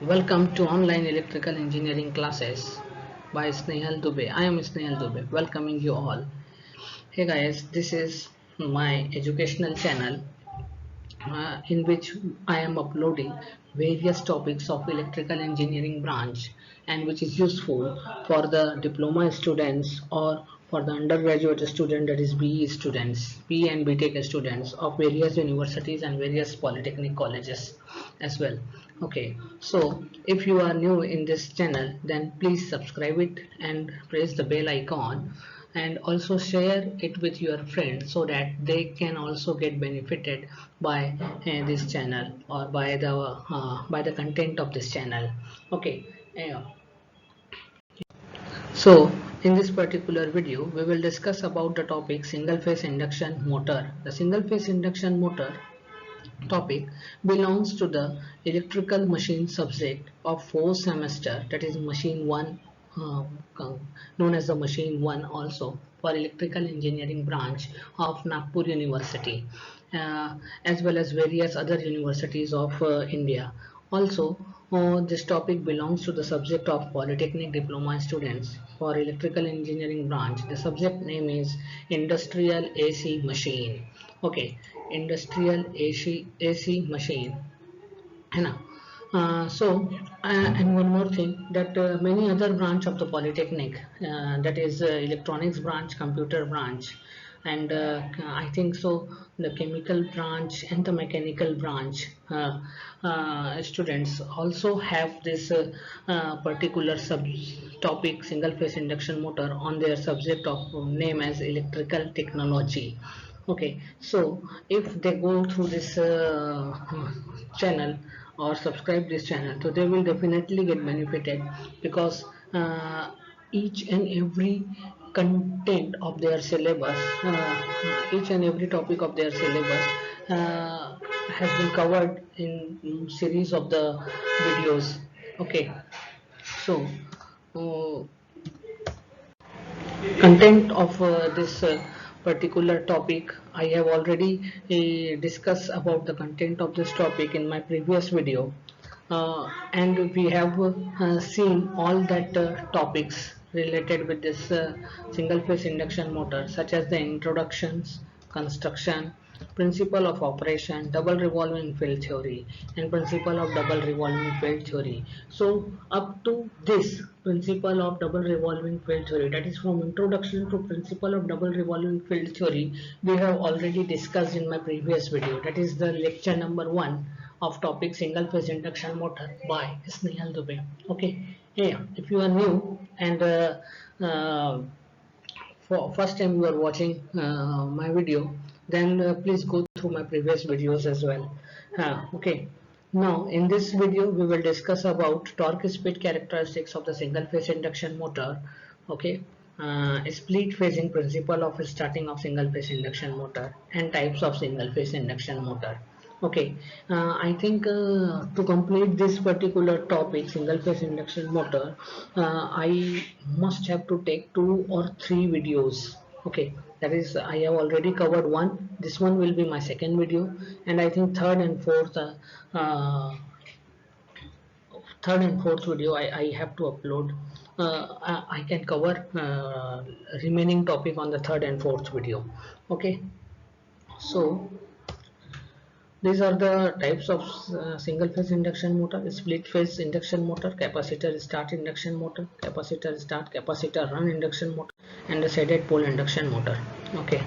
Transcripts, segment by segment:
Welcome to online electrical engineering classes by Snehal Dubey. I am Snehal Dubey, welcoming you all. Hey guys, this is my educational channel in which I am uploading various topics of electrical engineering branch and which is useful for the diploma students or for the undergraduate student, that is BE students, BE and BTech students of various universities and various polytechnic colleges as well. Okay, so if you are new in this channel, then please subscribe it and press the bell icon, and also share it with your friends so that they can also get benefited by this channel or by the content of this channel. Okay, yeah. So in this particular video we will discuss about the topic single phase induction motor. The single phase induction motor topic belongs to the electrical machine subject of 4 semester, that is machine 1, uh, known as the machine 1 also, for electrical engineering branch of Nagpur University, as well as various other universities of India. Also, this topic belongs to the subject of polytechnic diploma students for electrical engineering branch. The subject name is industrial AC machine. Okay, industrial AC machine है ना. And one more thing, that many other branch of the polytechnic, that is electronics branch, computer branch, and I think so the chemical branch and the mechanical branch students also have this particular sub topic single phase induction motor on their subject of name as electrical technology. Okay, so if they go through this channel or subscribe this channel, so they will definitely get benefited, because each and every content of their syllabus, each and every topic of their syllabus has been covered in series of the videos. Okay, so uh, content of this particular topic I have already discussed about the content of this topic in my previous video, and we have seen all that topics related with this single phase induction motor, such as the introductions, construction, principle of operation, double revolving field theory, and principle of double revolving field theory. So up to this principle of double revolving field theory, that is from introduction to principle of double revolving field theory, we have already discussed in my previous video, that is the lecture number 1 of topic single phase induction motor by Snehal Dubey. Okay, yeah, if you are new and uh, for first time you are watching my video, then please go through my previous videos as well. Okay, now in this video we will discuss about torque speed characteristics of the single phase induction motor. Okay, split phasing principle of starting of single phase induction motor and types of single phase induction motor. Okay, I think to complete this particular topic, single phase induction motor, I must have to take 2 or 3 videos. Okay, that is, I have already covered one. This one will be my second video, and I think uh, third and fourth video I have to upload. I can cover remaining topic on the third and fourth video. Okay, so these are the types of single phase induction motor: split phase induction motor, capacitor start induction motor, capacitor start capacitor run induction motor, and the shaded pole induction motor. Okay,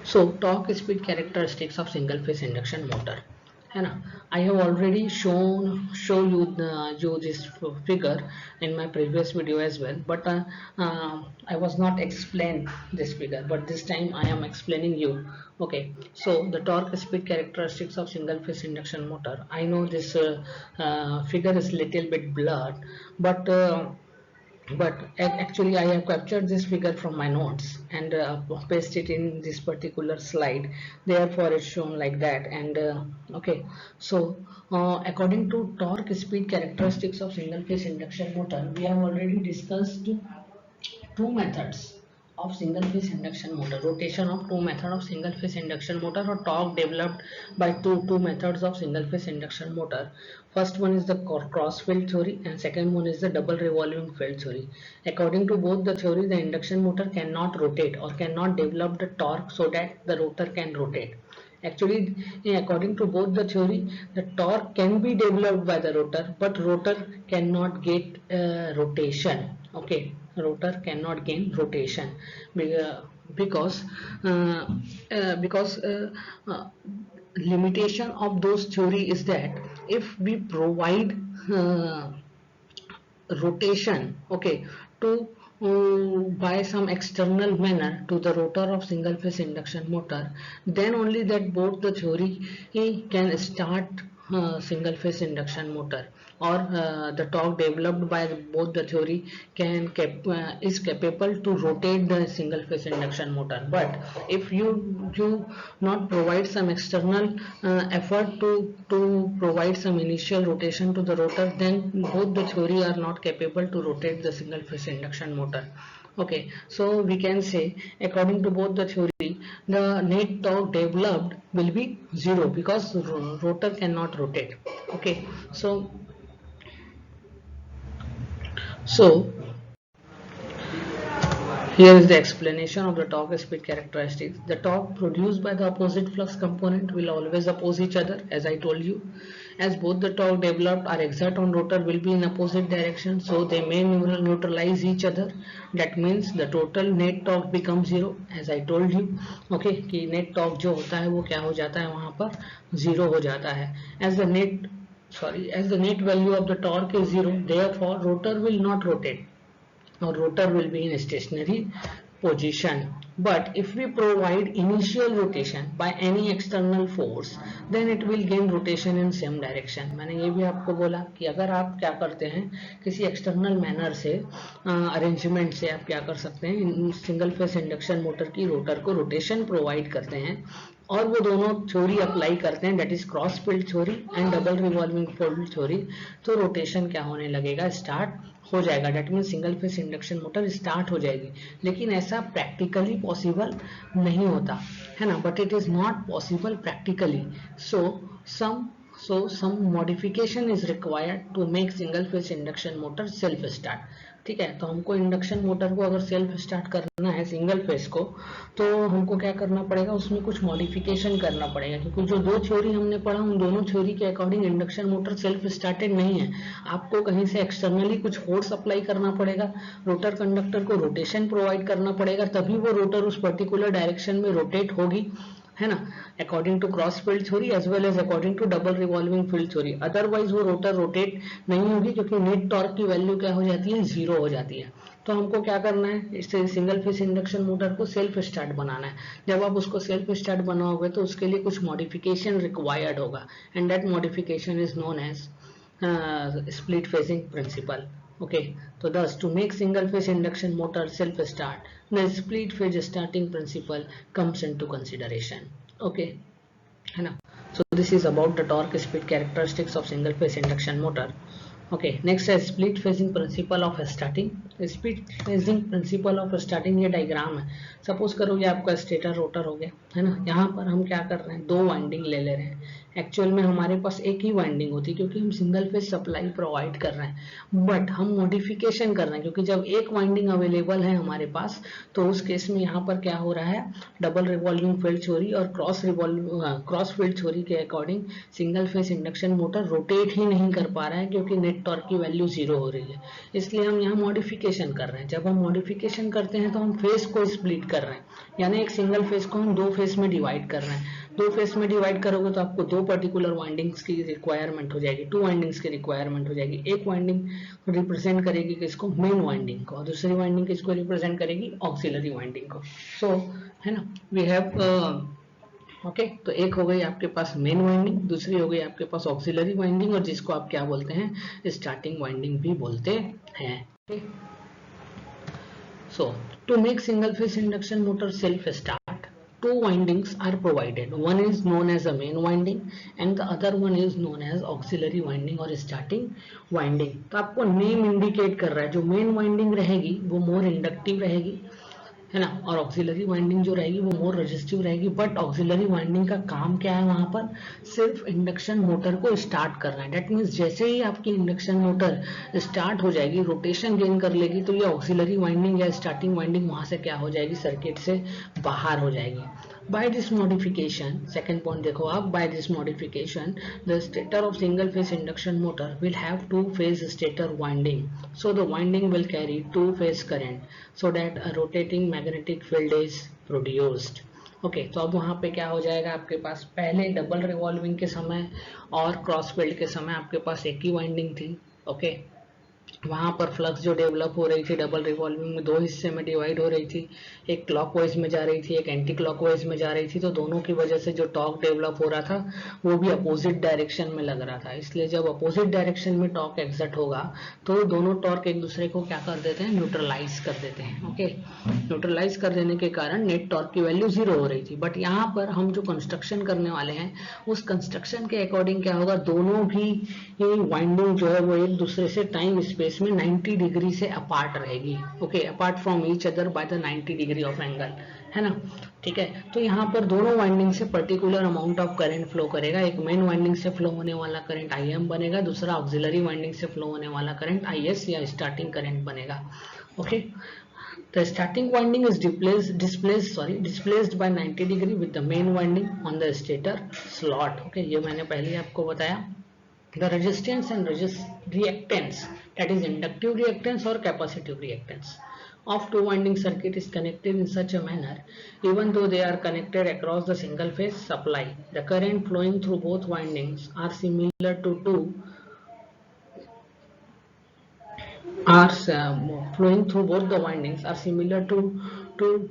so torque speed characteristics of single phase induction motor है ना. I have already show you this figure in my previous video as well, but I was not explained this figure, but this time I am explaining you. Okay, so the torque speed characteristics of single phase induction motor, I know this figure is little bit blurred, but actually I have captured this figure from my notes and paste it in this particular slide, therefore it's shown like that. And okay, so according to torque speed characteristics of single phase induction motor, we have already discussed 2 methods of single phase induction motor, rotation of two method of single phase induction motor, or torque developed by two methods of single phase induction motor. First one is the cross field theory and second one is the double revolving field theory. According to both the theory, the induction motor cannot rotate or cannot develop the torque so that the rotor can rotate. Actually, according to both the theory, the torque can be developed by the rotor, but rotor cannot get rotation. Okay, rotor cannot gain rotation because uh, because limitation of those theory is that if we provide uh, rotation, okay, to by some external manner to the rotor of single phase induction motor, then only that both the theory can start single phase induction motor, or the torque developed by both the theory is capable to rotate the single phase induction motor. But if you not provide some external effort to provide some initial rotation to the rotor, then both the theory are not capable to rotate the single phase induction motor. Okay, so we can say according to both the theory, the net torque developed will be zero because rotor cannot rotate. Okay, so here is the explanation of the torque speed characteristics. The torque produced by the opposite flux component will always oppose each other, as I told you. As both the torque developed are exert on rotor will be in opposite direction, so they may neutralize each other. That means the total net torque becomes zero, as I told you. Okay, कि net torque जो होता है वो क्या हो जाता है वहाँ पर zero हो जाता है. As the net value of the torque is zero, therefore rotor will not rotate, or rotor will be in a stationary position. But if we provide initial rotation by any external force, then it will gain rotation in same direction. मैंने ये भी आपको बोला कि अगर आप क्या करते हैं, किसी एक्सटर्नल मैनर से अरेंजमेंट से आप क्या कर सकते हैं, सिंगल फेस इंडक्शन मोटर की रोटर को रोटेशन प्रोवाइड करते हैं और वो दोनों थ्योरी अप्लाई करते हैं, that is cross field theory and double revolving field theory, तो रोटेशन क्या होने लगेगा, स्टार्ट हो जाएगा. That mean single phase induction motor start हो जाएगी. लेकिन ऐसा प्रैक्टिकली पॉसिबल नहीं होता है ना, but it is not possible practically. Some modification is required to make single phase induction motor self start. ठीक है, तो हमको इंडक्शन मोटर को अगर सेल्फ स्टार्ट करना है सिंगल फेस को, तो हमको क्या करना पड़ेगा, उसमें कुछ मॉडिफिकेशन करना पड़ेगा, क्योंकि जो दो थ्योरी हमने पढ़ा उन दोनों थ्योरी के according induction motor self started नहीं है. आपको कहीं से एक्सटर्नली कुछ फोर्स अप्लाई करना पड़ेगा, रोटर कंडक्टर को रोटेशन प्रोवाइड करना पड़ेगा, तभी वो रोटर उस पर्टिकुलर डायरेक्शन में रोटेट होगी, है ना, according to cross field theory as well as according to double revolving field theory. Otherwise वो रोटर रोटेट नहीं होगी, क्योंकि नेट टॉर्क की वैल्यू क्या हो जाती है, जीरो हो जाती है. तो हमको क्या करना है, इससे सिंगल फेस इंडक्शन मोटर को सेल्फ स्टार्ट बनाना है. जब आप उसको सेल्फ स्टार्ट बनाओगे तो उसके लिए कुछ मॉडिफिकेशन रिक्वायर्ड होगा, and that modification is known as split phasing principle. Okay, so thus to make single phase induction motor self start, the split phase starting principle comes into consideration. Okay, है ना. So this is about the torque speed characteristics of single phase induction motor. Okay, next है split phasing principle of starting. Split phasing principle of starting, ये diagram है. Suppose करो ये आपका stator rotor हो गया, है ना. यहाँ पर हम क्या कर रहे हैं, दो वाइंडिंग ले ले रहे हैं. एक्चुअल में हमारे पास एक ही वाइंडिंग होती है, क्योंकि हम सिंगल फेज सप्लाई प्रोवाइड कर रहे हैं, बट हम मॉडिफिकेशन कर रहे हैं, क्योंकि जब एक वाइंडिंग अवेलेबल है हमारे पास, तो उस केस में यहाँ पर क्या हो रहा है, डबल रिवॉल्विंग फील्ड थ्योरी और क्रॉस फील्ड थ्योरी के according single phase induction motor rotate ही नहीं कर पा रहा है, क्योंकि नेट टॉर्क की वैल्यू जीरो हो रही है. इसलिए हम यहाँ मॉडिफिकेशन कर रहे हैं. जब हम मॉडिफिकेशन करते हैं तो हम फेज को स्प्लिट कर रहे हैं, यानी एक सिंगल फेज को हम दो फेज में डिवाइड कर रहे हैं. दो फेज में डिवाइड करोगे तो आपको दो पर्टिकुलर वाइंडिंग्स की रिक्वायरमेंट हो जाएगी, टू वाइंडिंग्स की रिक्वायरमेंट हो जाएगी. एक वाइंडिंग रिप्रेजेंट करेगी किसको, मेन वाइंडिंग को, और दूसरी वाइंडिंग किसको रिप्रेजेंट करेगी, ऑक्सिलरी वाइंडिंग को. सो है ना, वी हैव ओके. तो एक हो गई आपके पास मेन वाइंडिंग, दूसरी हो गई आपके पास ऑक्सिलरी वाइंडिंग, और जिसको आप क्या बोलते हैं, स्टार्टिंग वाइंडिंग भी बोलते हैं. So, to make single phase induction motor self start, two windings are provided. One is known as a main winding and the other one is known as auxiliary winding or starting winding. तो आपको name indicate कर रहा है, जो main winding रहेगी वो मोर inductive रहेगी, है ना। और ऑक्सिलरी वाइंडिंग जो रहेगी वो मोर रेजिस्टिव रहेगी, बट ऑक्सिलरी वाइंडिंग का काम क्या है वहां पर, सिर्फ इंडक्शन मोटर को स्टार्ट करना है। डेट मीन्स जैसे ही आपकी इंडक्शन मोटर स्टार्ट हो जाएगी, रोटेशन गेन कर लेगी, तो ये ऑक्सिलरी वाइंडिंग या स्टार्टिंग वाइंडिंग वहां से क्या हो जाएगी, सर्किट से बाहर हो जाएगी। By this modification, second point देखो आप, by this modification the stator of single phase induction motor will have two phase stator winding, so the winding will carry two phase current so that a rotating magnetic field is produced. Okay तो अब वहाँ पे क्या हो जाएगा, आपके पास पहले double revolving के समय और क्रॉस फील्ड के समय आपके पास एक ही वाइंडिंग थी। ओके वहाँ पर फ्लक्स जो डेवलप हो रही थी डबल रिवॉल्विंग में दो हिस्से में डिवाइड हो रही थी, एक क्लॉकवाइज में जा रही थी, एक एंटी क्लॉकवाइज में जा रही थी। तो दोनों की वजह से जो टॉर्क डेवलप हो रहा था वो भी अपोजिट डायरेक्शन में लग रहा था। इसलिए जब अपोजिट डायरेक्शन में टॉर्क एग्जर्ट होगा तो दोनों टॉर्क एक दूसरे को क्या कर देते हैं, न्यूट्रलाइज कर देते हैं। ओके न्यूट्रलाइज कर देने के कारण नेट टॉर्क की वैल्यू 0 हो रही थी। बट यहाँ पर हम जो कंस्ट्रक्शन करने वाले हैं उस कंस्ट्रक्शन के अकॉर्डिंग क्या होगा, दोनों भी वाइंडिंग जो है वो एक दूसरे से टाइम स्पेस में 90 डिग्री से अपार्ट रहेगी। Okay apart from each other by the 90 degree of angle, है ना। ठीक है तो यहाँ पर दोनों वाइंडिंग से particular amount of current flow करेगा। एक मेन वाइंडिंग से फ्लो होने वाला करंट IM बनेगा, दूसरा ऑक्सिलरी वाइंडिंग से फ्लो होने वाला करंट IS या स्टार्टिंग करंट बनेगा। Okay the starting winding is displaced by 90 degree with the main winding on the stator slot. Okay ये मैंने पहले आपको बताया। The resistance and reactance, that is inductive reactance or capacitive reactance of two winding circuit is connected in such a manner, even though they are connected across the single phase supply, the current flowing through both windings are similar to flowing through both the windings are similar to two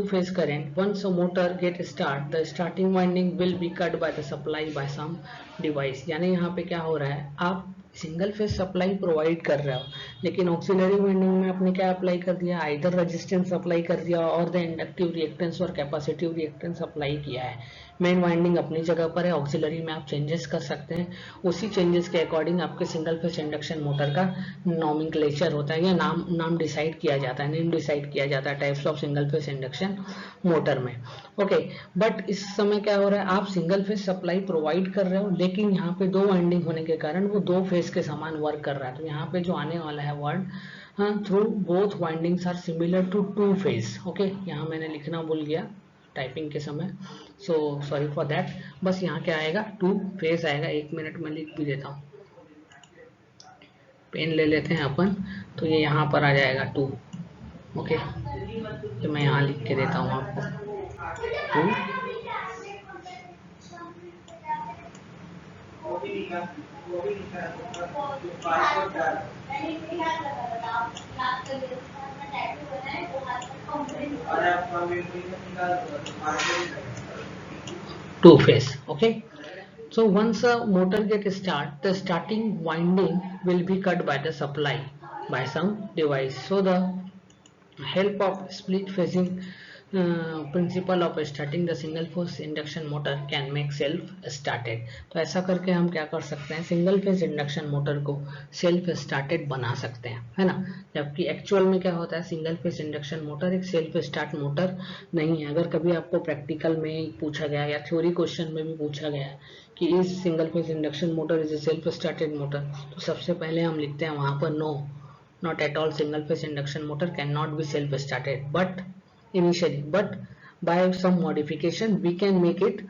phase current. Once a motor get start, the starting winding will be cut by the supply by some device. यानी यहाँ पे क्या हो रहा है, आप single phase supply provide कर रहे हो लेकिन ऑक्सिलरी वाइंडिंग में आपने क्या अप्लाई कर दिया, आइदर रेजिस्टेंस अप्लाई कर दिया और द इंडक्टिव रिएक्टेंस और कैपेसिटिव रिएक्टेंस अप्लाई किया है। मेन वाइंडिंग अपनी जगह पर है, ऑक्सिलरी में आप चेंजेस कर सकते हैं। उसी चेंजेस के अकॉर्डिंग आपके सिंगल फेज इंडक्शन मोटर का नॉमेनक्लेचर होता है या नाम डिसाइड किया जाता है, नेम डिसाइड किया जाता है types of single phase induction motor में। ओके बट इस समय क्या हो रहा है, आप सिंगल फेज सप्लाई प्रोवाइड कर रहे हो लेकिन यहाँ पे दो वाइंडिंग होने के कारण वो दो फेज के समान वर्क कर रहा है। तो यहाँ पे जो आने वाला है word, through both windings are similar to two phase. Okay यहाँ मैंने लिखना भूल गया टाइपिंग के समय, सो सॉरी फॉर दैट। बस यहाँ क्या आएगा, टू फेज आएगा। एक मिनट में लिख भी देता हूँ, पेन ले लेते हैं अपन, तो ये यहाँ पर आ जाएगा टू। ओके तो मैं यहाँ लिख के देता हूँ आपको to. Two phase. Okay so once a motor get start, the starting winding will be cut by the supply by some device. So the help of split phasing principle of starting the single phase induction motor can make self started. तो ऐसा करके हम क्या कर सकते हैं, single phase induction motor को self started बना सकते हैं, है ना। जबकि एक्चुअल में क्या होता है, सिंगल फेज इंडक्शन मोटर एक सेल्फ स्टार्ट मोटर नहीं है। अगर कभी आपको प्रैक्टिकल में पूछा गया या थ्योरी क्वेश्चन में भी पूछा गया कि is single phase induction motor is a self started motor, तो सबसे पहले हम लिखते हैं वहां पर no, not at all single phase induction motor cannot be self started but initially, but by some modification we can make it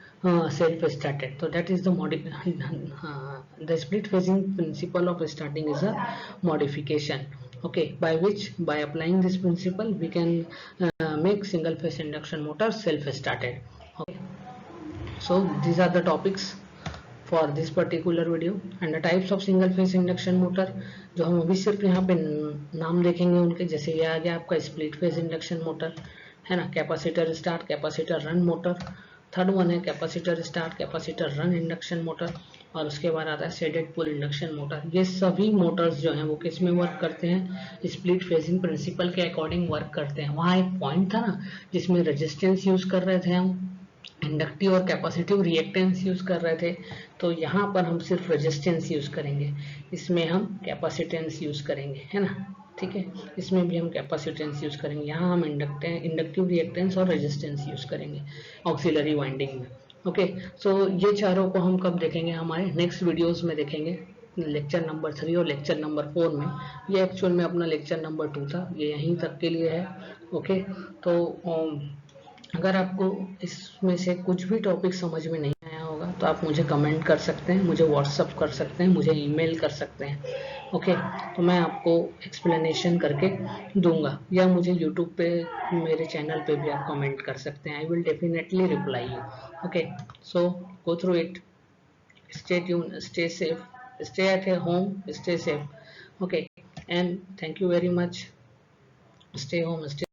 self started. So that is the the split phasing principle of starting is a modification, okay, by which by applying this principle we can make single phase induction motor self started. Okay so these are the topics for this particular video and the types of single phase induction motor। जो हम अभी सिर्फ यहाँ पे नाम देखेंगे उनके, जैसे ये आ गया आपका स्प्लिट फेज इंडक्शन मोटर, है ना, capacitor start capacitor run motor. Third one है capacitor start capacitor run induction motor, और उसके बाद आता है शेडेड पुल इंडक्शन मोटर। ये सभी मोटर्स जो हैं वो किस में वर्क करते हैं, स्प्लिट फेजिंग प्रिंसिपल के अकॉर्डिंग वर्क करते हैं। वहाँ एक पॉइंट था ना जिसमें रेजिस्टेंस यूज कर रहे थे हम, इंडक्टिव और कैपेसिटिव रिएक्टेंस यूज कर रहे थे, तो यहाँ पर हम सिर्फ रेजिस्टेंस यूज करेंगे, इसमें हम कैपेसिटेंस यूज करेंगे, है ना। ठीक है। इसमें भी हम कैपेसिटेंस यूज करेंगे, यहाँ हम इंडक्टिव रिएक्टेंस और रेजिस्टेंस यूज करेंगे ऑक्सिलरी वाइंडिंग में। ओके, सो ये चारों को हम कब देखेंगे, हमारे नेक्स्ट वीडियोस में देखेंगे, लेक्चर नंबर 3 और लेक्चर नंबर 4 में। ये एक्चुअल में अपना लेक्चर नंबर 2 था, ये यहीं तक के लिए है। ओके, तो अगर आपको इसमें से कुछ भी टॉपिक समझ में नहीं आया होगा तो आप मुझे कमेंट कर सकते हैं, मुझे व्हाट्सअप कर सकते हैं, मुझे ईमेल कर सकते हैं। ओके, तो मैं आपको एक्सप्लेनेशन करके दूंगा, या मुझे यूट्यूब पे मेरे चैनल पे भी आप कमेंट कर सकते हैं। I will definitely reply you. Okay, so go through it, stay tuned, stay safe, stay at your home, stay safe. Okay, and thank you very much. Stay home, stay